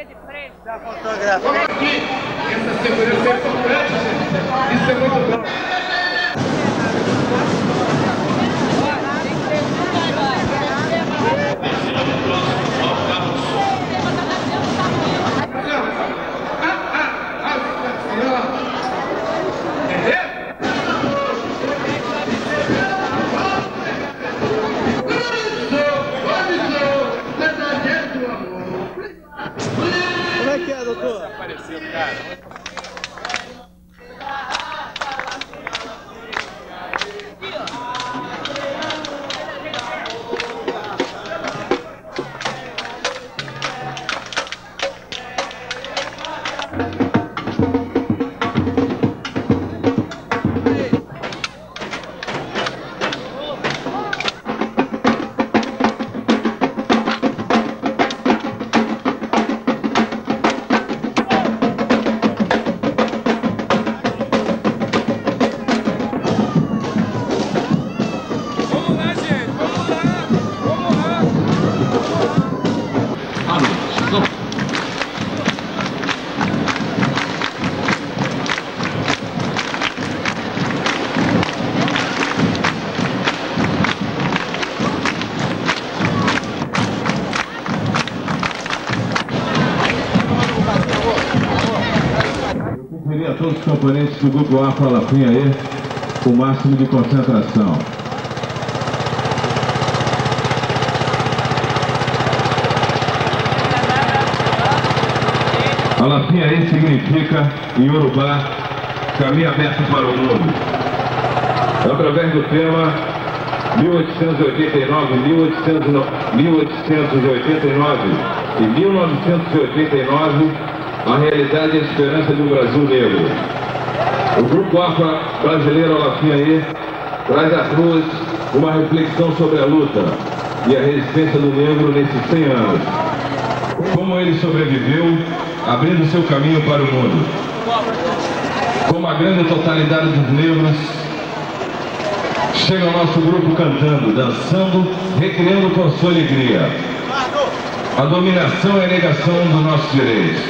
de frente. Da fotografia. Aqui, essa segurança é importante, gente. Isso é muito bom. Como é que é, doutor? Apareceu, cara. A todos os componentes do Grupo Afro Alafim aí, o máximo de concentração. Alafim aí significa, em Urubá, caminho aberto para o mundo. Através do tema 1889 e 1989, a realidade e a esperança de um Brasil negro. O Grupo Afro Brasileiro Alafim aí traz às ruas uma reflexão sobre a luta e a resistência do negro nesses 100 anos. Como ele sobreviveu, abrindo seu caminho para o mundo. Como a grande totalidade dos negros chega ao nosso grupo cantando, dançando, recriando com sua alegria a dominação e a negação dos nossos direitos.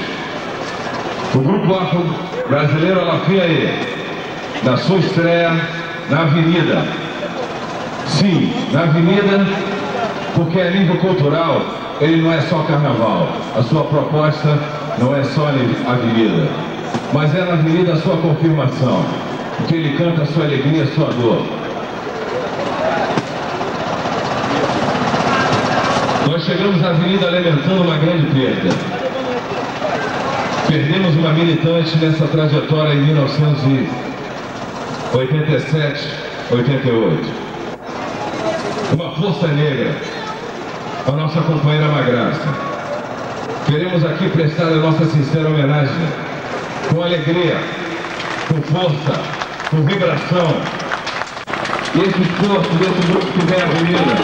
O Grupo Afro Brasileiro Alafim aí, na sua estreia na Avenida. Sim, na Avenida, porque a nível cultural ele não é só carnaval. A sua proposta não é só a Avenida, mas é na Avenida a sua confirmação, porque ele canta a sua alegria, a sua dor. Nós chegamos à Avenida lamentando uma grande perda. Perdemos uma militante nessa trajetória em 1987, 88. Uma força negra, a nossa companheira Magraça. Queremos aqui prestar a nossa sincera homenagem, com alegria, com força, com vibração. E esse esforço desse grupo que vem à Avenida,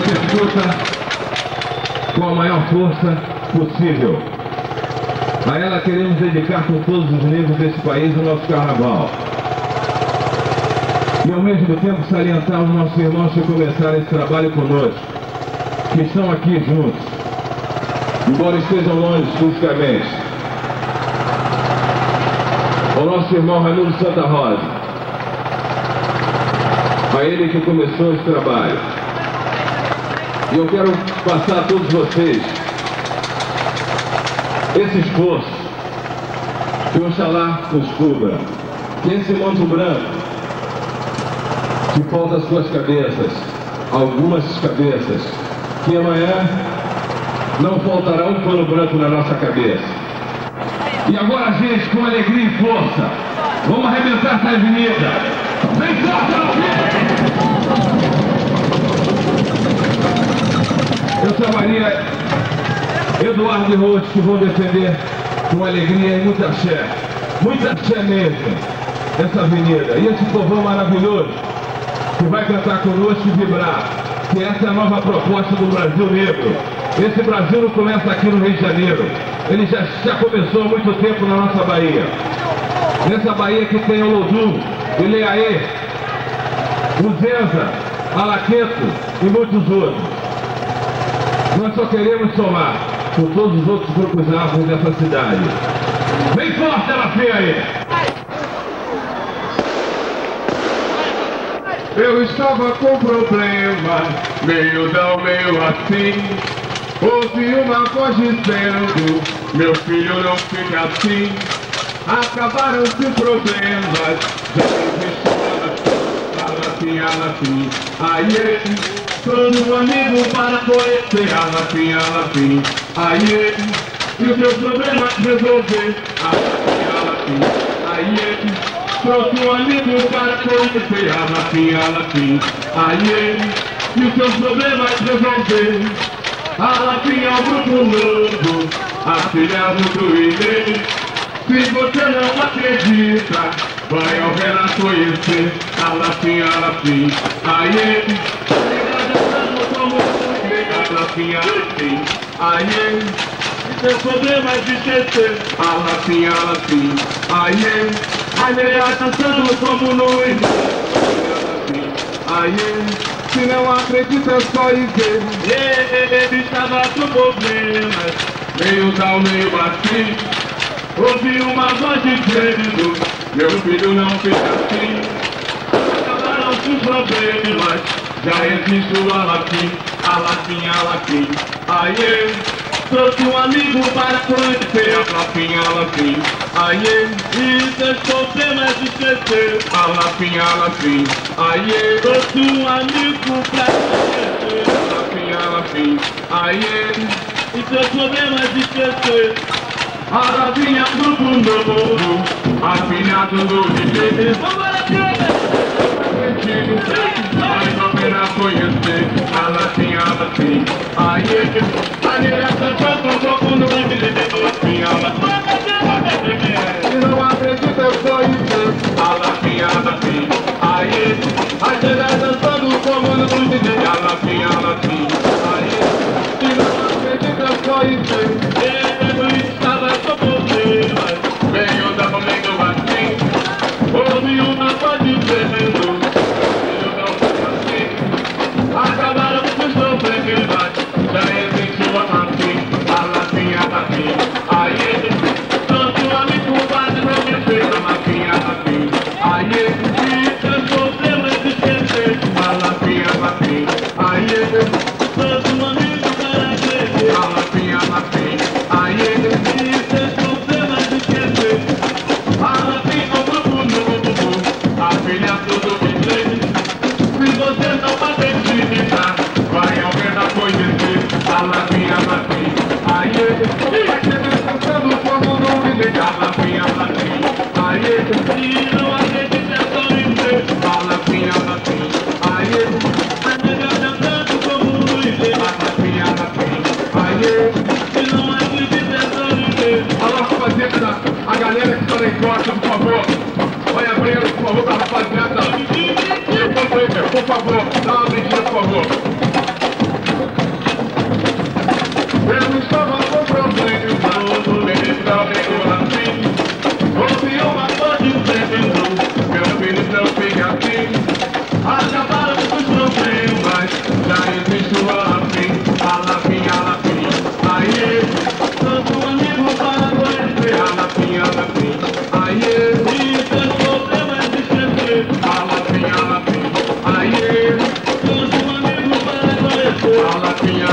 se escuta com a maior força possível. A ela queremos dedicar com todos os negros desse país o nosso carnaval. E ao mesmo tempo salientar os nossos irmãos que começaram esse trabalho conosco, que estão aqui juntos, embora estejam longe fisicamente. Ao nosso irmão Ramiro Santa Rosa, a ele que começou esse trabalho. E eu quero passar a todos vocês esse esforço, que Oxalá nos cubra, que esse manto branco que falta às suas cabeças, algumas cabeças, que amanhã não faltará um pano branco na nossa cabeça. E agora, gente, com alegria e força, vamos arrebentar essa avenida. Vem cá, eu chamaria Eduardo e Ruth, que vão defender com alegria e muita axé mesmo, essa avenida. E esse povão maravilhoso, que vai cantar conosco e vibrar, que essa é a nova proposta do Brasil Negro. Esse Brasil não começa aqui no Rio de Janeiro, ele já começou há muito tempo na nossa Bahia. Nessa Bahia que tem Olodum, Ileaê, Uzenza, Alaqueto e muitos outros. Nós só queremos somar com todos os outros grupos afros dessa cidade. Bem forte ela feia aí! Eu estava com problema, meio dão, meio assim. Ouvi uma voz dizendo, meu filho não fica assim. Acabaram-se problemas, já existe Alafim. Aie, todo amigo para conhecer Alafim. Aie, e os seus problemas resolver Alafim. Aie, trouxe um amigo para conhecer Alafim. Aie, e os seus problemas resolver. Alafim é um grupo novo, afiliado do INE. Se você não acredita, vai ao Renan conhecer Alafim. Aie, Alafim. Aie, seus problemas de esquecer Alafim. Aie, a melhor dançando como nós. Aie, se não acredita é só ir ver. Ele estava com problemas, meio tal, meio assim. Ouvi uma voz dizendo, meu filho não fica assim. Acabaram os problemas, já existe o Alafim. Aie, trouxe um amigo para conhecer Alafim. Aie, e seus problemas de esquecer Alafim. Aie, trouxe um amigo para conhecer Alafim. Aie, e seus problemas de esquecer. Alafim é um grupo novo, afiliado do INE. Vai ao Renan conhecer Alafim. Aie, a melhor dançando como no INE. Se não acredita eu só isso Alafim. Aie, a melhor dançando como no INE. Alafim. Aie, se não acredita eu só isso. Venho da comigo assim. Ouvi uma voz dizendo, eu não fico assim. Acabaram os problemas, já existe o Alafim. Aie, trouxe um amigo para conhecer Alafim. Aie, e seus problemas de esquecer Alafim. Aie, trouxe um amigo para conhecer Alafim. Aie, e seus problemas de esquecer. Alafim é um grupo novo, afiliado do INE. Se você não acredita, vai ao Renan conhecer Alafim. Aie, vai ser dançando como no INE. Alafim. Aie, se não acredita é só dizer Alafim. Aie, a melhor dançando como no INE. Alafim. Aie, se não acredita é só dizer. Alô, rapaziada, a galera que está na encosta, por favor, vai abrindo, por favor, pra rapaziada. Por favor, dá uma abridinha, por favor. Eu estava com problema, meio tal, meio assim. Ouvi uma voz dizendo, meu filho não fica assim. Acabaram os problemas, já existe o Alafim. Aie, tanto um amigo para conhecer Alafim. Aie, e seus problemas de esquecer Alafim. Aie, tanto um amigo para conhecer Alafim.